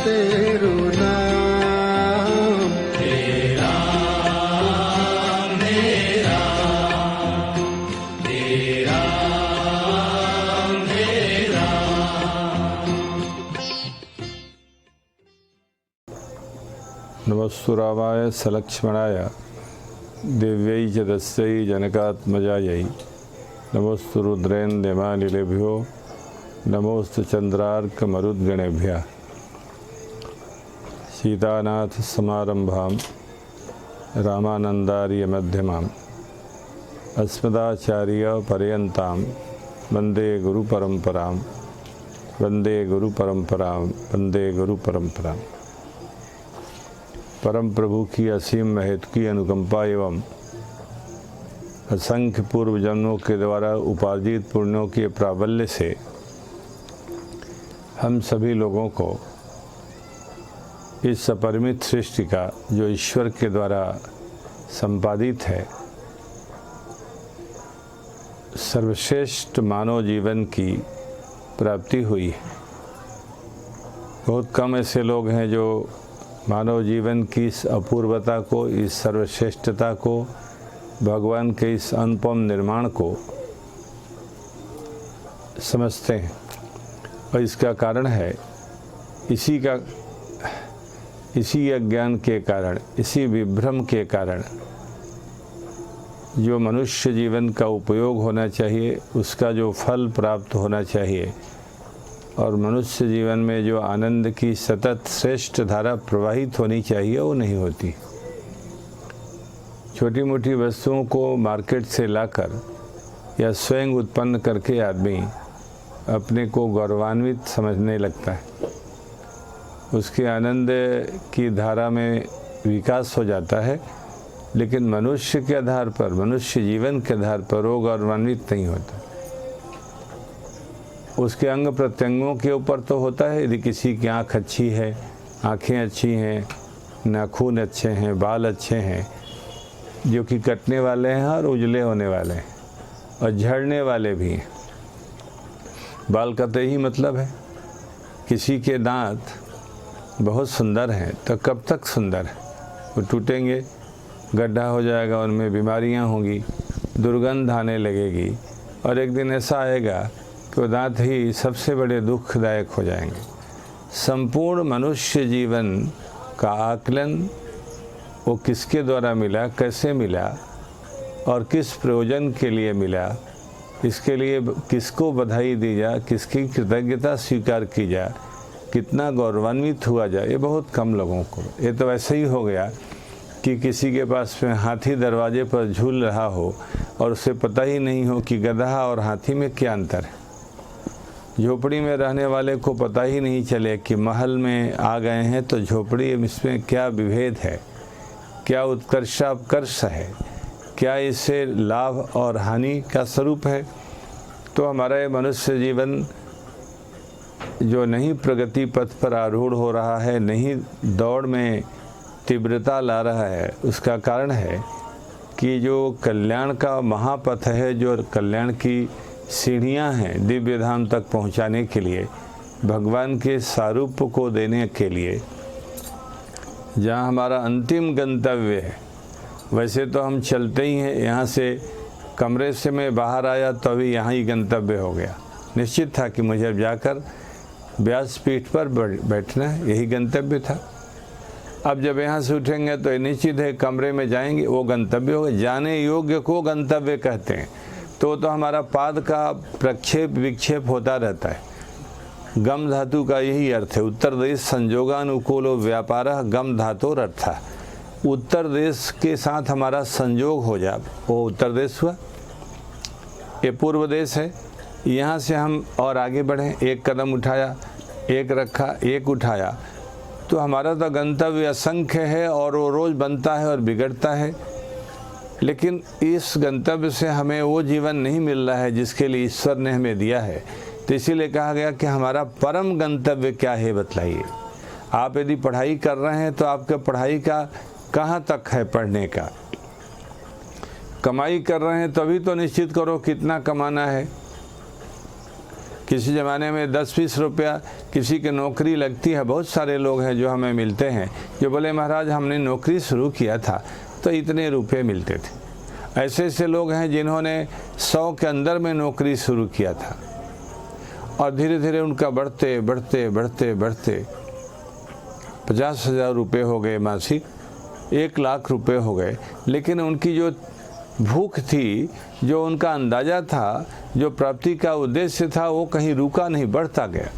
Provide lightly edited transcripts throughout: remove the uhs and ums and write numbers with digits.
तेरो नाम। हे राम हे राम हे राम हे राम। नमस्तु रामाय सलक्ष्मणाय दिव्यै च तस्यै जनकात्मजायै। नमोस्तु रुद्रेन्द्रमानिलेभ्यो नमोस्तु चंद्रार्कमरुद्गणेभ्यः। सीतानाथ समारंभां रामानंदार्य मध्यमाम् अस्मदाचार्य पर्यन्तां वंदे गुरुपरंपरां वंदे गुरुपरंपरां वंदे गुरुपरंपरां। परम प्रभु की असीम महत्व की अनुकंपा एवं असंख्य पूर्व जन्मों के द्वारा उपार्जित पुण्यों के प्राबल्य से हम सभी लोगों को इस अपरिमित सृष्टि का जो ईश्वर के द्वारा संपादित है सर्वश्रेष्ठ मानव जीवन की प्राप्ति हुई है। बहुत कम ऐसे लोग हैं जो मानव जीवन की इस अपूर्वता को, इस सर्वश्रेष्ठता को, भगवान के इस अनुपम निर्माण को समझते हैं। और इसका कारण है इसी अज्ञान के कारण, इसी विभ्रम के कारण जो मनुष्य जीवन का उपयोग होना चाहिए, उसका जो फल प्राप्त होना चाहिए और मनुष्य जीवन में जो आनंद की सतत श्रेष्ठ धारा प्रवाहित होनी चाहिए वो नहीं होती। छोटी मोटी वस्तुओं को मार्केट से लाकर या स्वयं उत्पन्न करके आदमी अपने को गौरवान्वित समझने लगता है। उसके आनंद की धारा में विकास हो जाता है, लेकिन मनुष्य के आधार पर, मनुष्य जीवन के आधार पर वो गौरवान्वित नहीं होता। उसके अंग प्रत्यंगों के ऊपर तो होता है। यदि किसी की आँख अच्छी है, आँखें अच्छी हैं, नाखून अच्छे हैं, बाल अच्छे हैं, जो कि कटने वाले हैं और उजले होने वाले हैं और झड़ने वाले भी हैं। बाल का तो यही मतलब है। किसी के दांत बहुत सुंदर हैं तो कब तक सुंदर है? वो टूटेंगे, गड्ढा हो जाएगा, उनमें बीमारियां होंगी, दुर्गंध आने लगेगी और एक दिन ऐसा आएगा कि वो दांत ही सबसे बड़े दुखदायक हो जाएंगे। संपूर्ण मनुष्य जीवन का आकलन वो किसके द्वारा मिला, कैसे मिला और किस प्रयोजन के लिए मिला, इसके लिए किसको बधाई दी जाए, किसकी कृतज्ञता स्वीकार की जाए, कितना गौरवान्वित हुआ जाए, ये बहुत कम लोगों को। ये तो ऐसे ही हो गया कि किसी के पास में हाथी दरवाजे पर झूल रहा हो और उसे पता ही नहीं हो कि गधा और हाथी में क्या अंतर है। झोपड़ी में रहने वाले को पता ही नहीं चले कि महल में आ गए हैं तो झोपड़ी इसमें क्या विभेद है, क्या उत्कर्षापकर्ष है, क्या इससे लाभ और हानि का स्वरूप है। तो हमारा ये मनुष्य जीवन जो नहीं प्रगति पथ पर आरूढ़ हो रहा है, नहीं दौड़ में तीव्रता ला रहा है, उसका कारण है कि जो कल्याण का महापथ है, जो कल्याण की सीढ़ियां हैं दिव्य धाम तक पहुंचाने के लिए, भगवान के स्वरूप को देने के लिए, जहां हमारा अंतिम गंतव्य है। वैसे तो हम चलते ही हैं, यहाँ से कमरे से मैं बाहर आया तो अभी यहाँ ही गंतव्य हो गया। निश्चित था कि मुझे अब जाकर व्यासपीठ पर बैठना है, यही गंतव्य था। अब जब यहाँ से उठेंगे तो निश्चित है कमरे में जाएंगे, वो गंतव्य होगा। जाने योग्य को गंतव्य कहते हैं। तो हमारा पाद का प्रक्षेप विक्षेप होता रहता है। गम धातु का यही अर्थ है। उत्तर देश संजोगानुकूलो व्यापारः गम धातोर अर्थः। उत्तर देश के साथ हमारा संयोग हो जाए, वो उत्तर देश हुआ। ये पूर्व देश है। यहाँ से हम और आगे बढ़ें, एक कदम उठाया, एक रखा, एक उठाया, तो हमारा तो गंतव्य असंख्य है और वो रोज़ बनता है और बिगड़ता है। लेकिन इस गंतव्य से हमें वो जीवन नहीं मिल रहा है जिसके लिए ईश्वर ने हमें दिया है। तो इसीलिए कहा गया कि हमारा परम गंतव्य क्या है, बतलाइए। आप यदि पढ़ाई कर रहे हैं तो आपका पढ़ाई का कहाँ तक है पढ़ने का? कमाई कर रहे हैं तभी तो निश्चित करो कितना कमाना है। किसी ज़माने में 10-20 रुपया किसी की नौकरी लगती है। बहुत सारे लोग हैं जो हमें मिलते हैं जो बोले महाराज हमने नौकरी शुरू किया था तो इतने रुपए मिलते थे। ऐसे ऐसे लोग हैं जिन्होंने 100 के अंदर में नौकरी शुरू किया था और धीरे धीरे उनका बढ़ते बढ़ते बढ़ते बढ़ते 50,000 रुपये हो गए मासिक, 1 लाख रुपए हो गए। लेकिन उनकी जो भूख थी, जो उनका अंदाज़ा था, जो प्राप्ति का उद्देश्य था, वो कहीं रुका नहीं, बढ़ता गया।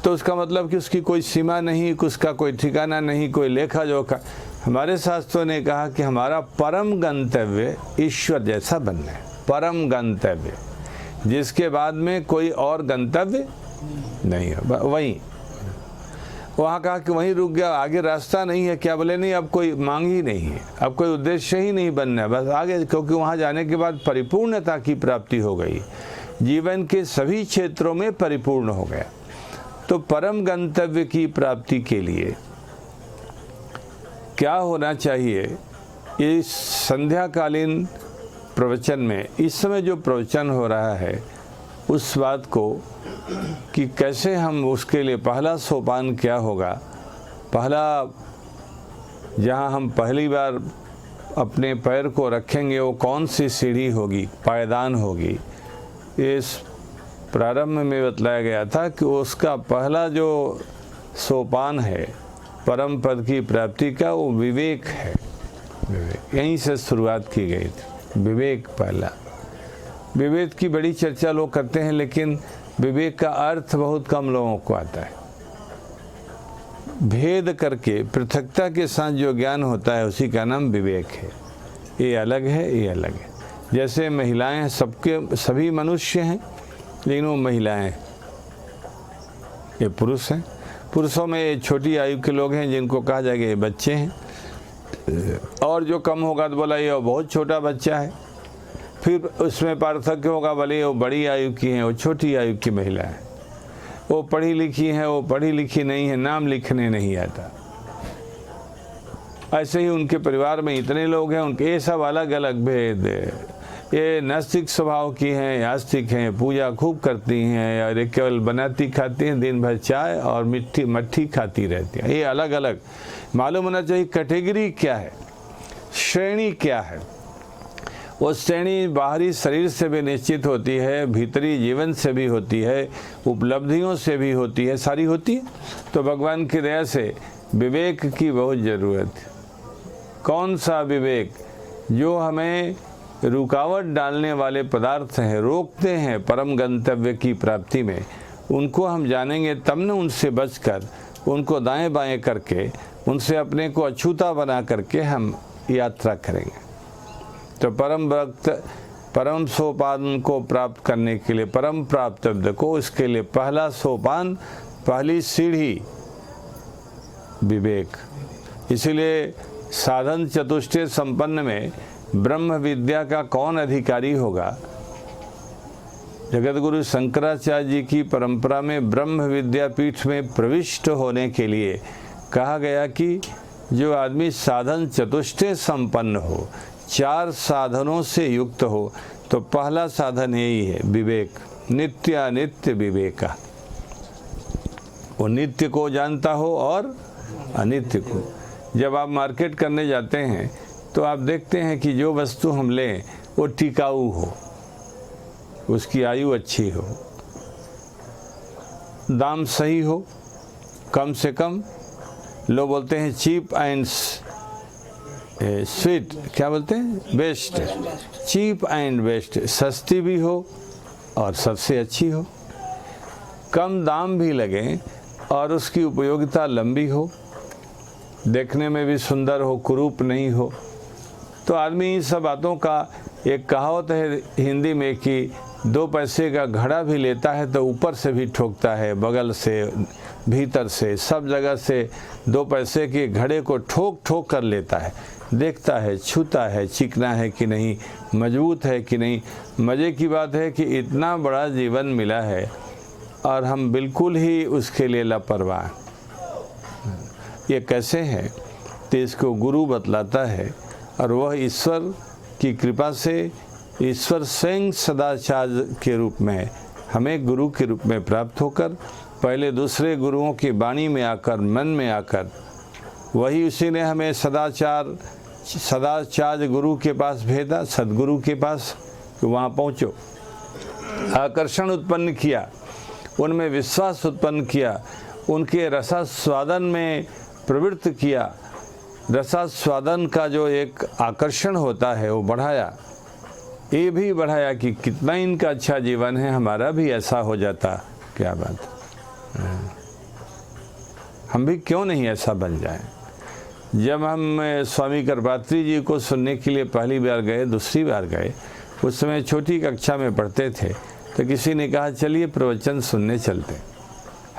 तो उसका मतलब कि उसकी कोई सीमा नहीं, उसका कोई ठिकाना नहीं, कोई लेखा जोखा। हमारे शास्त्रों ने कहा कि हमारा परम गंतव्य ईश्वर जैसा बनना है, परम गंतव्य, जिसके बाद में कोई और गंतव्य नहीं है। वहीं वहाँ कहा कि वहीं रुक गया, आगे रास्ता नहीं है। क्या बोले? नहीं, अब कोई मांग ही नहीं है, अब कोई उद्देश्य ही नहीं बनना है, बस आगे, क्योंकि वहाँ जाने के बाद परिपूर्णता की प्राप्ति हो गई, जीवन के सभी क्षेत्रों में परिपूर्ण हो गया। तो परम गंतव्य की प्राप्ति के लिए क्या होना चाहिए? इस संध्याकालीन प्रवचन में, इस समय जो प्रवचन हो रहा है, उस बात को कि कैसे हम उसके लिए पहला सोपान क्या होगा, पहला जहाँ हम पहली बार अपने पैर को रखेंगे वो कौन सी सीढ़ी होगी, पायदान होगी। इस प्रारंभ में बतलाया गया था कि उसका पहला जो सोपान है परम पद की प्राप्ति का, वो विवेक है। विवेक, यहीं से शुरुआत की गई थी। विवेक पहला। विवेक की बड़ी चर्चा लोग करते हैं, लेकिन विवेक का अर्थ बहुत कम लोगों को आता है। भेद करके पृथकता के साथ जो ज्ञान होता है उसी का नाम विवेक है। ये अलग है, ये अलग है। जैसे महिलाएं सबके सभी मनुष्य हैं, लेकिन वो महिलाएं, ये पुरुष हैं। पुरुषों में छोटी आयु के लोग हैं जिनको कहा जाएगा ये बच्चे हैं, और जो कम होगा तो बोला ये बहुत छोटा बच्चा है। फिर उसमें पार्थक्य होगा, भले वो बड़ी आयु की हैं, वो छोटी आयु की महिला है, वो पढ़ी लिखी हैं, वो पढ़ी लिखी नहीं है, नाम लिखने नहीं आता। ऐसे ही उनके परिवार में इतने लोग हैं, उनके ये सब अलग अलग भेद। ये नास्तिक स्वभाव की हैं, आस्तिक हैं, पूजा खूब करती हैं, और केवल बनाती खाती हैं, दिन भर चाय और मट्ठी खाती रहती हैं। ये अलग अलग मालूम होना चाहिए कैटेगरी क्या है, श्रेणी क्या है। वो श्रेणी बाहरी शरीर से भी निश्चित होती है, भीतरी जीवन से भी होती है, उपलब्धियों से भी होती है, सारी होती है। तो भगवान की दया से विवेक की बहुत ज़रूरत है। कौन सा विवेक? जो हमें रुकावट डालने वाले पदार्थ हैं, रोकते हैं परम गंतव्य की प्राप्ति में, उनको हम जानेंगे तब न उनसे बचकर, उनको दाएं बाएं करके, उनसे अपने को अछूता बना करके हम यात्रा करेंगे। तो परम सोपान को प्राप्त करने के लिए, परम प्राप्तव्य को, इसके लिए पहला सोपान, पहली सीढ़ी विवेक। इसीलिए साधन चतुष्टय संपन्न में ब्रह्म विद्या का कौन अधिकारी होगा? जगत गुरु शंकराचार्य जी की परंपरा में ब्रह्म विद्यापीठ में प्रविष्ट होने के लिए कहा गया कि जो आदमी साधन चतुष्टय संपन्न हो, 4 साधनों से युक्त हो, तो पहला साधन यही है विवेक, नित्यानित्य विवेका। वो नित्य को जानता हो और अनित्य को। जब आप मार्केट करने जाते हैं तो आप देखते हैं कि जो वस्तु हम लें वो टिकाऊ हो, उसकी आयु अच्छी हो, दाम सही हो, कम से कम। लोग बोलते हैं चीप एंड स्वीट, क्या बोलते हैं, बेस्ट। चीप एंड बेस्ट, सस्ती भी हो और सबसे अच्छी हो, कम दाम भी लगे और उसकी उपयोगिता लंबी हो, देखने में भी सुंदर हो, कुरूप नहीं हो। तो आदमी इन सब बातों का, एक कहावत है हिंदी में कि 2 पैसे का घड़ा भी लेता है तो ऊपर से भी ठोकता है, बगल से, भीतर से, सब जगह से 2 पैसे के घड़े को ठोक ठोक कर लेता है, देखता है, छूता है, चिकना है कि नहीं, मजबूत है कि नहीं। मज़े की बात है कि इतना बड़ा जीवन मिला है और हम बिल्कुल ही उसके लिए लापरवाह। ये कैसे है? तो इसको गुरु बतलाता है, और वह ईश्वर की कृपा से, ईश्वर स्वयं सदाचार्य के रूप में हमें गुरु के रूप में प्राप्त होकर पहले दूसरे गुरुओं की वाणी में आकर, मन में आकर, वही उसी ने हमें सदाचार्य गुरु के पास भेजा, सदगुरु के पास, कि वहाँ पहुँचो। आकर्षण उत्पन्न किया, उनमें विश्वास उत्पन्न किया, उनके रसास्वादन में प्रवृत्त किया। रसास्वादन का जो एक आकर्षण होता है वो बढ़ाया, ये भी बढ़ाया कि कितना इनका अच्छा जीवन है, हमारा भी ऐसा हो जाता। क्या बात, हम भी क्यों नहीं ऐसा बन जाएं। जब हम स्वामी करपात्री जी को सुनने के लिए पहली बार गए, दूसरी बार गए, उस समय छोटी कक्षा में पढ़ते थे, तो किसी ने कहा चलिए प्रवचन सुनने चलते।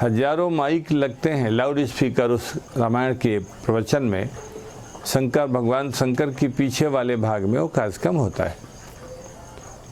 हजारों माइक लगते हैं, लाउड स्पीकर उस रामायण के प्रवचन में, भगवान शंकर की पीछे वाले भाग में वो कार्यक्रम होता है।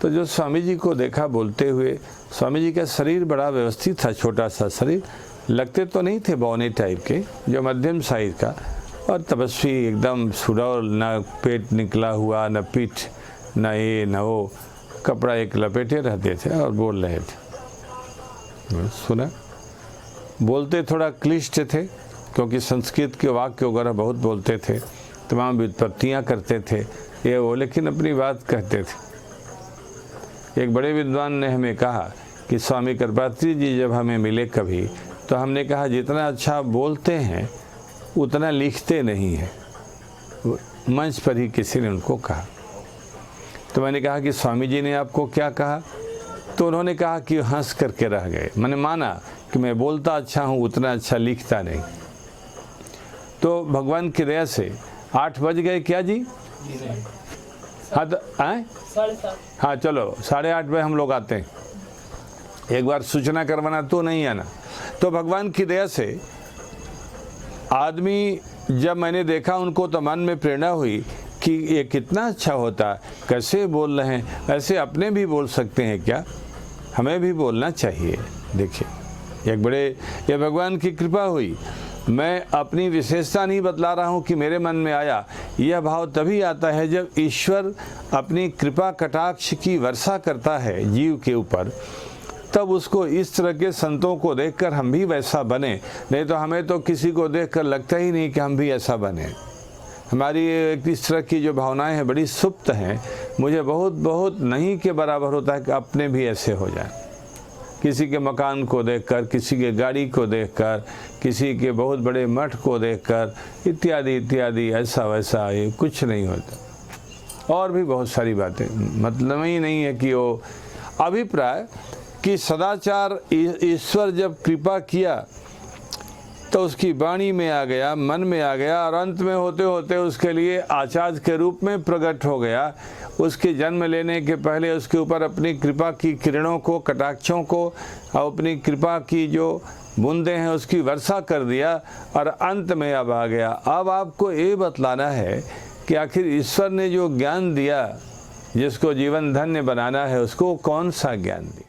तो जो स्वामी जी को देखा बोलते हुए, स्वामी जी का शरीर बड़ा व्यवस्थित था, छोटा सा शरीर, लगते तो नहीं थे बौने टाइप के, जो मध्यम साइज का, और तपस्वी एकदम सुडौल, न पेट निकला हुआ, न पीठ, न ये न वो, कपड़ा एक लपेटे रहते थे और बोल रहे थे। सुना, बोलते थोड़ा क्लिष्ट थे, क्योंकि संस्कृत के वाक्य वगैरह बहुत बोलते थे, तमाम व्युत्पत्तियाँ करते थे ये वो, लेकिन अपनी बात कहते थे। एक बड़े विद्वान ने हमें कहा कि स्वामी करपात्री जी जब हमें मिले कभी, तो हमने कहा जितना अच्छा बोलते हैं उतना लिखते नहीं हैं। मंच पर ही किसी ने उनको कहा, तो मैंने कहा कि स्वामी जी ने आपको क्या कहा? तो उन्होंने कहा कि हंस करके रह गए। मैंने माना कि मैं बोलता अच्छा हूँ, उतना अच्छा लिखता नहीं। तो भगवान की दया से 8 बज गए क्या जी? हाँ तो हाँ चलो 8:30 बजे हम लोग आते हैं, एक बार सूचना करवाना तो नहीं आना। तो भगवान की दया से आदमी, जब मैंने देखा उनको तो मन में प्रेरणा हुई कि ये कितना अच्छा होता, कैसे बोल रहे हैं, ऐसे अपने भी बोल सकते हैं क्या, हमें भी बोलना चाहिए। देखिए एक बड़े, ये भगवान की कृपा हुई। मैं अपनी विशेषता नहीं बतला रहा हूँ कि मेरे मन में आया, यह भाव तभी आता है जब ईश्वर अपनी कृपा कटाक्ष की वर्षा करता है जीव के ऊपर, तब उसको इस तरह के संतों को देखकर हम भी वैसा बने। नहीं तो हमें तो किसी को देखकर लगता ही नहीं कि हम भी ऐसा बने। हमारी इस तरह की जो भावनाएं हैं बड़ी सुप्त हैं। मुझे बहुत बहुत नहीं के बराबर होता है कि अपने भी ऐसे हो जाए। किसी के मकान को देखकर, किसी के गाड़ी को देखकर, किसी के बहुत बड़े मठ को देखकर, इत्यादि इत्यादि, ऐसा वैसा, ये कुछ नहीं होता। और भी बहुत सारी बातें, मतलब ही नहीं है कि वो अभिप्राय कि सदाचार ईश्वर जब कृपा किया तो उसकी वाणी में आ गया, मन में आ गया, और अंत में होते होते उसके लिए आचार्य के रूप में प्रकट हो गया। उसके जन्म लेने के पहले उसके ऊपर अपनी कृपा की किरणों को, कटाक्षों को, और अपनी कृपा की जो बूंदें हैं उसकी वर्षा कर दिया, और अंत में अब आ गया। अब आपको ये बतलाना है कि आखिर ईश्वर ने जो ज्ञान दिया, जिसको जीवन धन्य बनाना है, उसको कौन सा ज्ञान दिया।